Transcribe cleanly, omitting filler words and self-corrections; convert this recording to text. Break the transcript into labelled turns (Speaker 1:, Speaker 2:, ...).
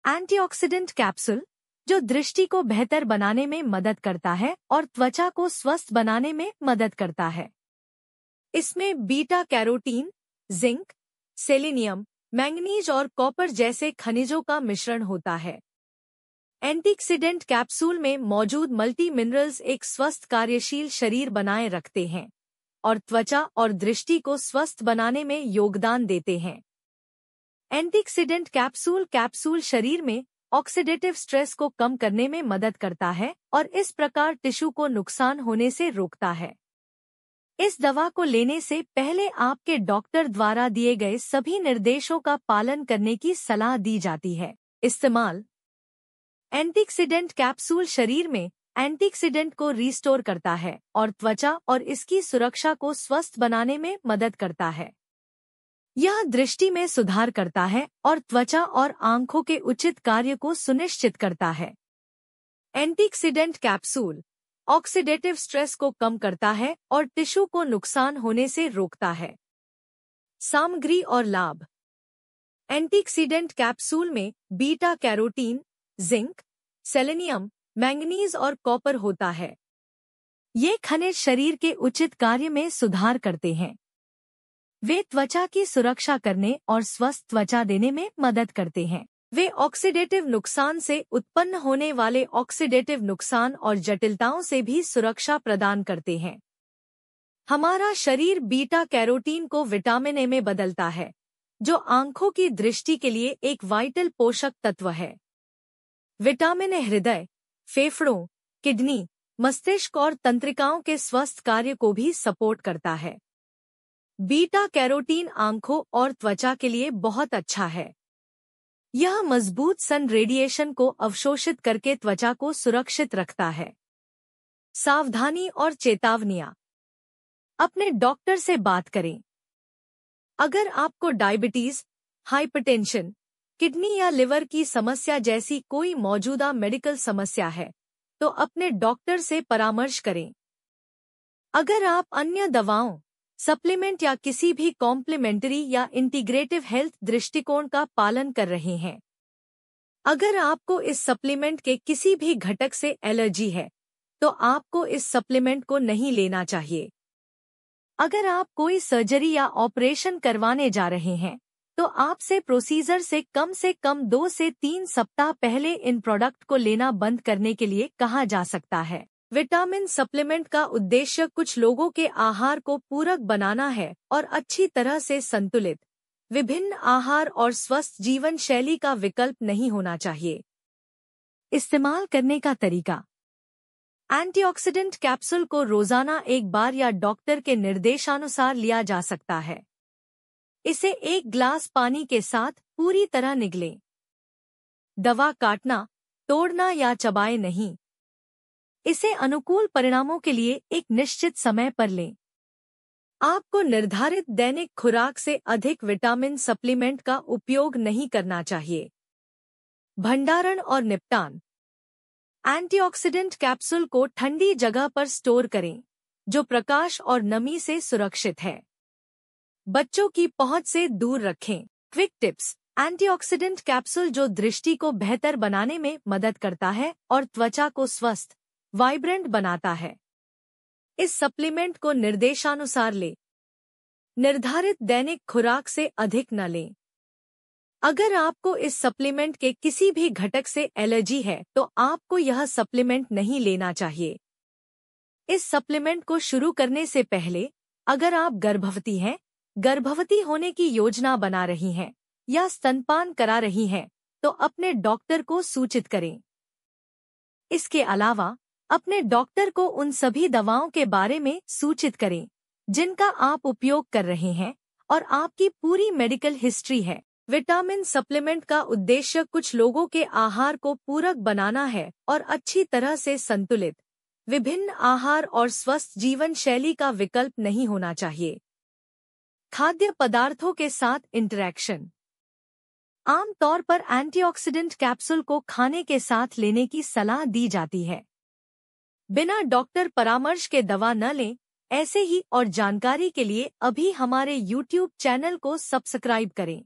Speaker 1: Antioxidant capsule जो दृष्टि को बेहतर बनाने में मदद करता है और त्वचा को स्वस्थ बनाने में मदद करता है। इसमें beta carotene, zinc, selenium, manganese और कॉपर जैसे खनिजों का मिश्रण होता है। एंटीऑक्सीडेंट कैप्सूल में मौजूद मल्टी मिनरल्स एक स्वस्थ कार्यशील शरीर बनाए रखते हैं और त्वचा और दृष्टि को स्वस्थ बनाने में योगदान देते हैं। एंटीऑक्सीडेंट कैप्सूल शरीर में ऑक्सीडेटिव स्ट्रेस को कम करने में मदद करता है और इस प्रकार टिश्यू को नुकसान होने से रोकता है। इस दवा को लेने से पहले आपके डॉक्टर द्वारा दिए गए सभी निर्देशों का पालन करने की सलाह दी जाती है। इस्तेमाल: एंटीऑक्सीडेंट कैप्सूल शरीर में एंटीऑक्सीडेंट को रिस्टोर करता है और त्वचा और इसकी सुरक्षा को स्वस्थ बनाने में मदद करता है। यह दृष्टि में सुधार करता है और त्वचा और आंखों के उचित कार्य को सुनिश्चित करता है। एंटीऑक्सीडेंट कैप्सूल ऑक्सीडेटिव स्ट्रेस को कम करता है और टिश्यू को नुकसान होने से रोकता है। सामग्री और लाभ: एंटीऑक्सीडेंट कैप्सूल में beta carotene, zinc, selenium, manganese और कॉपर होता है। ये खनिज शरीर के उचित कार्य में सुधार करते हैं। वे त्वचा की सुरक्षा करने और स्वस्थ त्वचा देने में मदद करते हैं। वे ऑक्सीडेटिव नुकसान से उत्पन्न होने वाले ऑक्सीडेटिव नुकसान और जटिलताओं से भी सुरक्षा प्रदान करते हैं। हमारा शरीर बीटा कैरोटीन को विटामिन ए में बदलता है, जो आंखों की दृष्टि के लिए एक वाइटल पोषक तत्व है। विटामिन ए हृदय, फेफड़ों, किडनी, मस्तिष्क और तंत्रिकाओं के स्वस्थ कार्य को भी सपोर्ट करता है। बीटा कैरोटीन आंखों और त्वचा के लिए बहुत अच्छा है। यह मजबूत सन रेडिएशन को अवशोषित करके त्वचा को सुरक्षित रखता है। सावधानी और चेतावनियां: अपने डॉक्टर से बात करें। अगर आपको डायबिटीज, हाइपरटेंशन, किडनी या लिवर की समस्या जैसी कोई मौजूदा मेडिकल समस्या है, तो अपने डॉक्टर से परामर्श करें। अगर आप अन्य दवाओं, सप्लीमेंट या किसी भी कॉम्प्लीमेंट्री या इंटीग्रेटिव हेल्थ दृष्टिकोण का पालन कर रहे हैं। अगर आपको इस सप्लीमेंट के किसी भी घटक से एलर्जी है, तो आपको इस सप्लीमेंट को नहीं लेना चाहिए। अगर आप कोई सर्जरी या ऑपरेशन करवाने जा रहे हैं, तो आपसे प्रोसीजर से कम 2 से 3 सप्ताह पहले इन प्रोडक्ट को लेना बंद करने के लिए कहा जा सकता है। विटामिन सप्लीमेंट का उद्देश्य कुछ लोगों के आहार को पूरक बनाना है और अच्छी तरह से संतुलित, विभिन्न आहार और स्वस्थ जीवन शैली का विकल्प नहीं होना चाहिए। इस्तेमाल करने का तरीका: एंटीऑक्सीडेंट कैप्सूल को रोजाना एक बार या डॉक्टर के निर्देशानुसार लिया जा सकता है। इसे 1 गिलास पानी के साथ पूरी तरह निगलें। दवा काटना, तोड़ना या चबाए नहीं। इसे अनुकूल परिणामों के लिए एक निश्चित समय पर लें। आपको निर्धारित दैनिक खुराक से अधिक विटामिन सप्लीमेंट का उपयोग नहीं करना चाहिए। भंडारण और निपटान: एंटीऑक्सीडेंट कैप्सूल को ठंडी जगह पर स्टोर करें, जो प्रकाश और नमी से सुरक्षित है। बच्चों की पहुंच से दूर रखें। क्विक टिप्स: एंटीऑक्सीडेंट कैप्सूल जो दृष्टि को बेहतर बनाने में मदद करता है और त्वचा को स्वस्थ, वाइब्रेंट बनाता है। इस सप्लीमेंट को निर्देशानुसार लें। निर्धारित दैनिक खुराक से अधिक न लें। अगर आपको इस सप्लीमेंट के किसी भी घटक से एलर्जी है, तो आपको यह सप्लीमेंट नहीं लेना चाहिए। इस सप्लीमेंट को शुरू करने से पहले, अगर आप गर्भवती हैं, गर्भवती होने की योजना बना रही हैं या स्तनपान करा रही हैं, तो अपने डॉक्टर को सूचित करें। इसके अलावा अपने डॉक्टर को उन सभी दवाओं के बारे में सूचित करें जिनका आप उपयोग कर रहे हैं और आपकी पूरी मेडिकल हिस्ट्री है। विटामिन सप्लीमेंट का उद्देश्य कुछ लोगों के आहार को पूरक बनाना है और अच्छी तरह से संतुलित, विभिन्न आहार और स्वस्थ जीवन शैली का विकल्प नहीं होना चाहिए। खाद्य पदार्थों के साथ इंटरैक्शन: आमतौर पर एंटीऑक्सीडेंट कैप्सूल को खाने के साथ लेने की सलाह दी जाती है। बिना डॉक्टर परामर्श के दवा न लें। ऐसे ही और जानकारी के लिए अभी हमारे YouTube चैनल को सब्सक्राइब करें।